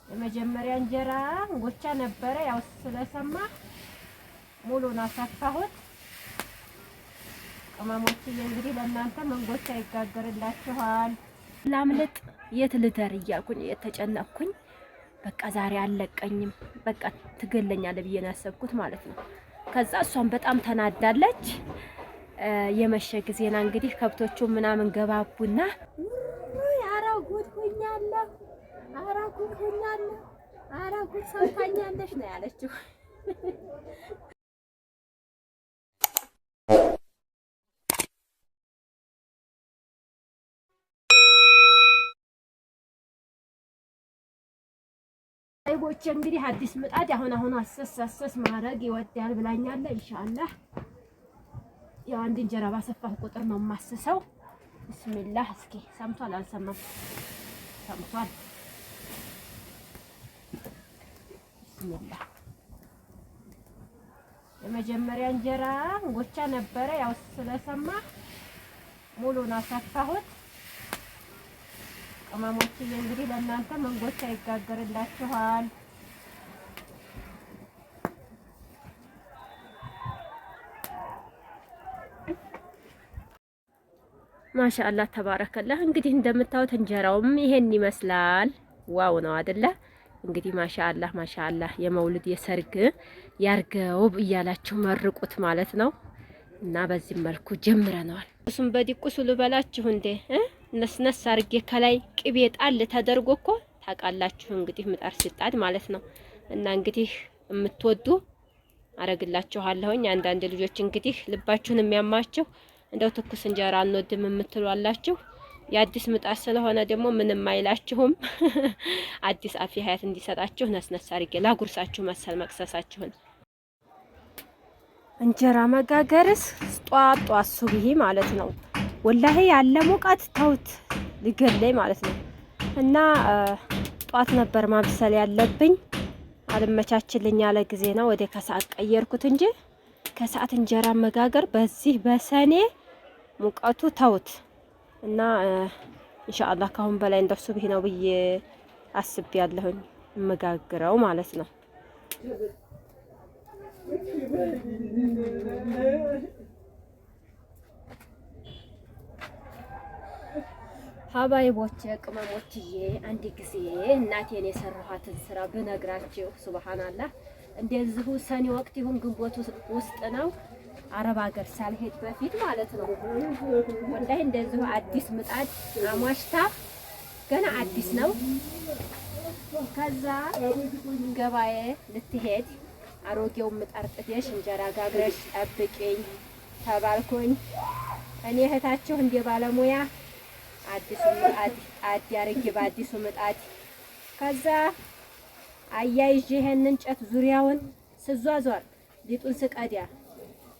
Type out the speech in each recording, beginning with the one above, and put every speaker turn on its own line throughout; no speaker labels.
የመጀመሪያ እንጀራ እንጎቻ ነበረ። ያው ስለሰማ ሙሉን አሰፋሁት። ቅመሞችዬ እንግዲህ ለእናንተ መንጎቻ ይጋገርላችኋል። ላምልጥ የት ልደር እያልኩኝ የተጨነቅኩኝ በቃ ዛሬ አልለቀኝም በቃ ትገለኛለህ ብዬ ነው ያሰብኩት ማለት ነው። ከዛ እሷን በጣም ተናዳለች። የመሸ ጊዜና እንግዲህ ከብቶቹ ምናምን ገባቡና አራጉት ሆኛለሁ አራጉት ሆኛለሁ አራጉት ሰምታኛለሽ ነው ያለችው። አይቦቼ እንግዲህ አዲስ ምጣድ አሁን አሰስ ማድረግ ይወዳል ብላኛለ። ኢንሻአላህ ያው አንድ እንጀራ ባሰፋሁ ቁጥር ነው የማስሰው። ቢስሚላህ እስኪ ሰምቷል አልሰማም? ሰምቷል። ቢስሚላህ የመጀመሪያ እንጀራ እንጎቻ ነበረ። ያው ስለሰማ ሙሉን አሰፋሁት። ቅመሞችዬ እንግዲህ ለእናንተ መንጎቻ ይጋገርላችኋል። ማሻአላህ ተባረከላህ። እንግዲህ እንደምታዩት እንጀራውም ይሄን ይመስላል። ዋው ነው አይደለ? እንግዲህ ማሻአላህ የመውልድ የሰርግ ያርገው እያላችሁ መርቁት ማለት ነው። እና በዚህ መልኩ ጀምረናል። እሱም በዲቁሱ ልበላችሁ እንዴ ነስነስ አርጌ ከላይ ቅቤ ጣል ተደርጎ እኮ ታውቃላችሁ እንግዲህ ምጣድ ሲጣድ ማለት ነው። እና እንግዲህ የምትወዱ አረግላችኋለሁኝ። አንዳንድ ልጆች እንግዲህ ልባችሁን የሚያማችሁ እንደው ትኩስ እንጀራ አንወድም የምትሉ አላችሁ። የአዲስ ምጣድ ስለሆነ ደግሞ ምንም አይላችሁም። አዲስ አፊ ሀያት እንዲሰጣችሁ ነስነስ አርጌ ላጉርሳችሁ መሰል መቅሰሳችሁን። እንጀራ መጋገርስ ጧጧ ሱብሂ ማለት ነው። ወላሂ ያለ ሙቀት ተውት ሊገለይ ማለት ነው። እና ጧት ነበር ማብሰል ያለብኝ አልመቻችልኝ ያለ ጊዜ ነው ወደ ከሰዓት ቀየርኩት እንጂ ከሰዓት እንጀራ መጋገር በዚህ በሰኔ ሙቀቱ ተውት። እና ኢንሻአላህ ካሁን በላይ እንደው ሱብሂ ነው ብዬ አስቤያለሁኝ መጋግረው ማለት ነው። ሀባይቦቼ ቅመሞችዬ አንድ ጊዜ እናቴን የሰራኋትን ስራ ብነግራችሁ ሱብሃንአላህ እንደዚሁ ሰኔ ወቅት ይሁን ግንቦት ውስጥ ነው አረብ ሀገር ሳልሄድ በፊት ማለት ነው። ወላሂ እንደዚሁ አዲስ ምጣድ አሟሽታ ገና አዲስ ነው። ከዛ ገባዬ ልትሄድ አሮጌው ምጣድ ጥደሽ እንጀራ ጋግረሽ ጠብቂኝ ተባልኩኝ። እኔ እህታችሁ እንደ ባለሙያ አዲሱ ምጣድ ጣድ ያርጌ በአዲሱ ምጣድ ከዛ አያይዤ ይሄን እንጨት ዙሪያውን ስዟዟር ሊጡን ስቀዲያ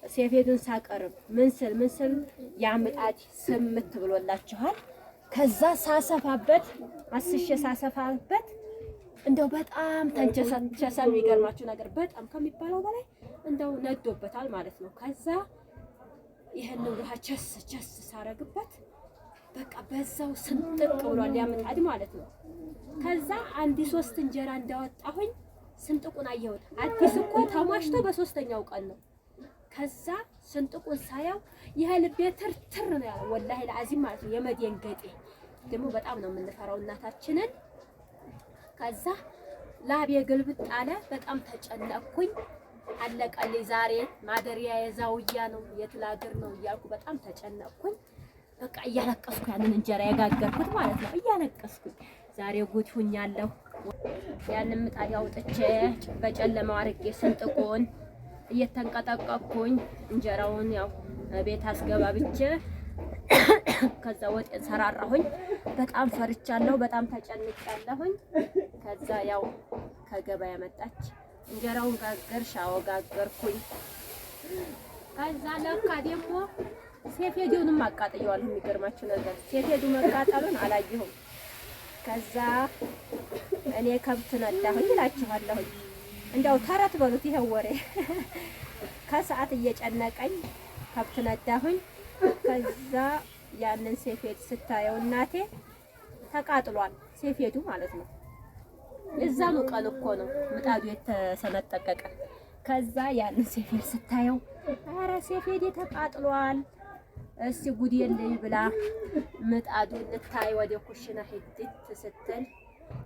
ሴፌዱን ሳቀርብ ምን ስል ያ ምጣድ ስምት ብሎላችኋል። ከዛ ሳሰፋበት አስሼ ሳሰፋበት እንደው በጣም ተንቸሰ የሚገርማችሁ ነገር በጣም ከሚባለው በላይ እንደው ነዶበታል ማለት ነው። ከዛ ይሄን ውሃ ቸስ ሳረግበት በቃ በዛው ስንጥቅ ብሏል ያ ምጣድ ማለት ነው። ከዛ አንድ 3 እንጀራ እንዳወጣሁኝ ስንጥቁን አየሁት። አዲስ እኮ ተሟሽቶ በሶስተኛው ቀን ነው። ከዛ ስንጥቁን ሳያው ይሄ ልቤ ትርትር ነው ያለው ወላሂ ለአዚም ማለት ነው። የመደንገጤ ደግሞ በጣም ነው የምንፈራው እናታችንን። ከዛ ላቤ ግልብጥ አለ። በጣም ተጨነቅኩኝ። አለቀልኝ ዛሬ ማደሪያ የዛውያ ነው የትላግር ነው እያልኩ በጣም ተጨነቅኩኝ። በቃ እያለቀስኩ ያንን እንጀራ የጋገርኩት ማለት ነው እያለቀስኩኝ ዛሬ ጉድ ሁኛለሁ። ያንን ምጣድ አውጥቼ በጨለማው አርጌ ስንጥቁን እየተንቀጠቀጥኩኝ እንጀራውን ያው ቤት አስገባብቼ ከዛ ወጥ ሰራራሁኝ። በጣም ፈርቻለሁ፣ በጣም ተጨንቄያለሁኝ። ከዛ ያው ከገበያ መጣች እንጀራውን ጋገርሽ? አዎ ጋገርኩኝ። ከዛ ለካ ደግሞ ሴፌዱንም አቃጥየዋለሁ። የሚገርማችሁ ነገር ሴፌዱ መቃጠሉን አላየሁም። ከዛ እኔ ከብት ነዳሁኝ እላችኋለሁኝ። እንደው ተረት በሉት ይሄ ወሬ። ከሰዓት እየጨነቀኝ ከብት ነዳሁኝ። ከዛ ያንን ሴፌድ ስታየው እናቴ ተቃጥሏል፣ ሴፌዱ ማለት ነው። የዛኑ ቀን እኮ ነው ምጣዱ የተሰነጠቀቀ። ከዛ ያን ሴፌድ ስታየው ኧረ ሴፌድ ተቃጥሏል፣ እስቲ ጉድ የለኝ ብላ ምጣዱን ልታይ ወደ ኩሽና ሄድት ስትል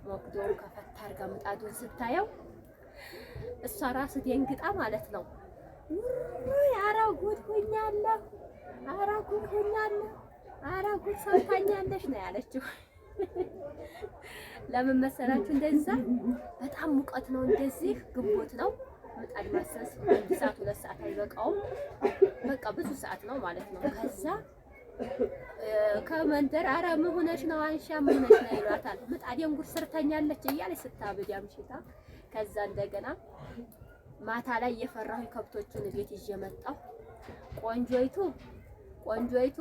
ሞክዶን ከፈታ አድርጋ ምጣዱን ስታየው እሷ ራስ ደንግጣ ማለት ነው ኧረ ጉድ ሆኛለሁ፣ ኧረ ጉድ ሆኛለሁ፣ ኧረ ጉድ ሰምታኛለሽ ነው ያለችው። ለምን መሰላችሁ? እንደዛ በጣም ሙቀት ነው፣ እንደዚህ ግንቦት ነው። ምጣድ ማሰስ አንድ ሰዓት 2 ሰዓት አይበቃውም። በቃ ብዙ ሰዓት ነው ማለት ነው። ከዛ ከመንደር ኧረ ምን ሆነሽ ነው አንሻ ምን ሆነሽ ነው ይሏታል። ምጣዴን ጉድ ሰርታኛለች እያለች ስታብድ አምሽታ። ከዛ እንደገና ማታ ላይ የፈራሁኝ ከብቶቹን ቤት ይዤ መጣሁ። ቆንጆይቱ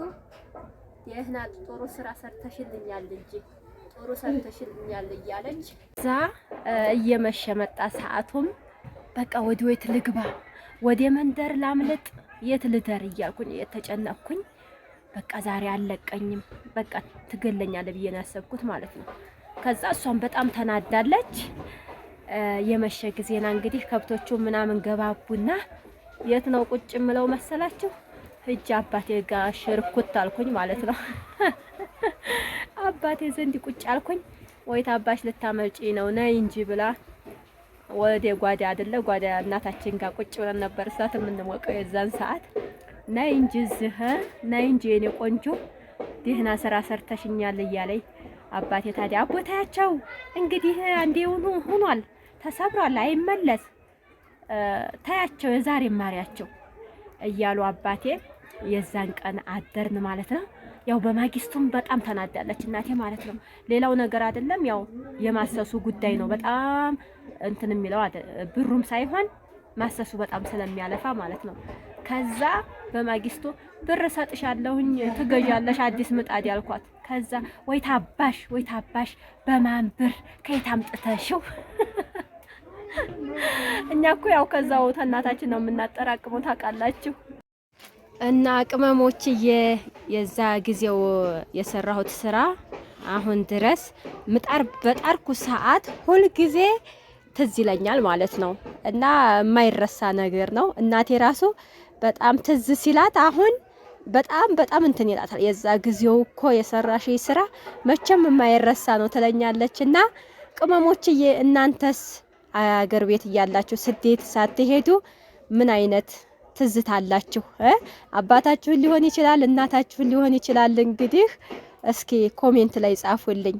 ደህና ጥሩ ስራ ሰርተሽልኛል እንጂ ጥሩ ሰርተሽልኛል እያለች እዛ እየመሸ መጣ ሰዓቱም። በቃ ወደ ቤት ልግባ፣ ወደ መንደር ላምልጥ፣ የት ልደር እያልኩኝ የተጨነቅኩኝ በቃ ዛሬ አለቀኝም፣ በቃ ትገለኛለህ ብዬ ነው ያሰብኩት ማለት ነው። ከዛ እሷም በጣም ተናዳለች። የመሸ ጊዜና እንግዲህ ከብቶቹ ምናምን ገባቡና የት ነው ቁጭ ምለው መሰላችሁ? ሂጅ አባቴ ጋር ሽርኩት አልኩኝ ማለት ነው። አባቴ ዘንድ ቁጭ አልኩኝ። ወይት አባሽ ልታመጪ ነው ነይ እንጂ ብላ ወደ ጓዳ አይደለ ጓዳ እናታችን ጋር ቁጭ ብለን ነበር እሳት የምንሞቀው የዛን ሰዓት። ነይ እንጂ እዚህ ነይ እንጂ የኔ ቆንጆ ደህና ስራ ሰርተሽኛል እያለኝ አባቴ ታዲያ አቦታያቸው እንግዲህ አንዴውኑ ሆኗል፣ ተሰብሯል፣ አይመለስ ታያቸው የዛሬ ማሪያቸው እያሉ አባቴ የዛን ቀን አደርን ማለት ነው። ያው በማግስቱም በጣም ተናዳለች እናቴ ማለት ነው። ሌላው ነገር አይደለም፣ ያው የማሰሱ ጉዳይ ነው። በጣም እንትን የሚለው ብሩም ሳይሆን ማሰሱ በጣም ስለሚያለፋ ማለት ነው። ከዛ በማግስቱ ብር ሰጥሻለሁኝ ትገዣለሽ አዲስ ምጣድ ያልኳት። ከዛ ወይ ታባሽ በማን ብር ከየት አምጥተሽው? እኛ እኮ ያው ከዛው ተናታችን ነው የምናጠራቅመው ታውቃላችሁ። እና ቅመሞችዬ የዛ ጊዜው የሰራሁት ስራ አሁን ድረስ ምጣር በጣርኩ ሰዓት ሁል ጊዜ ትዝ ይለኛል ማለት ነው። እና የማይረሳ ነገር ነው። እናቴ ራሱ በጣም ትዝ ሲላት አሁን በጣም እንትን ይላታል። የዛ ጊዜው እኮ የሰራሽ ስራ መቼም የማይረሳ ነው ትለኛለች። እና ቅመሞችዬ እናንተስ አገር ቤት እያላችሁ ስደት ሳትሄዱ ምን አይነት ትዝታላችሁ? አባታችሁን ሊሆን ይችላል፣ እናታችሁን ሊሆን ይችላል። እንግዲህ እስኪ ኮሜንት ላይ ጻፉልኝ።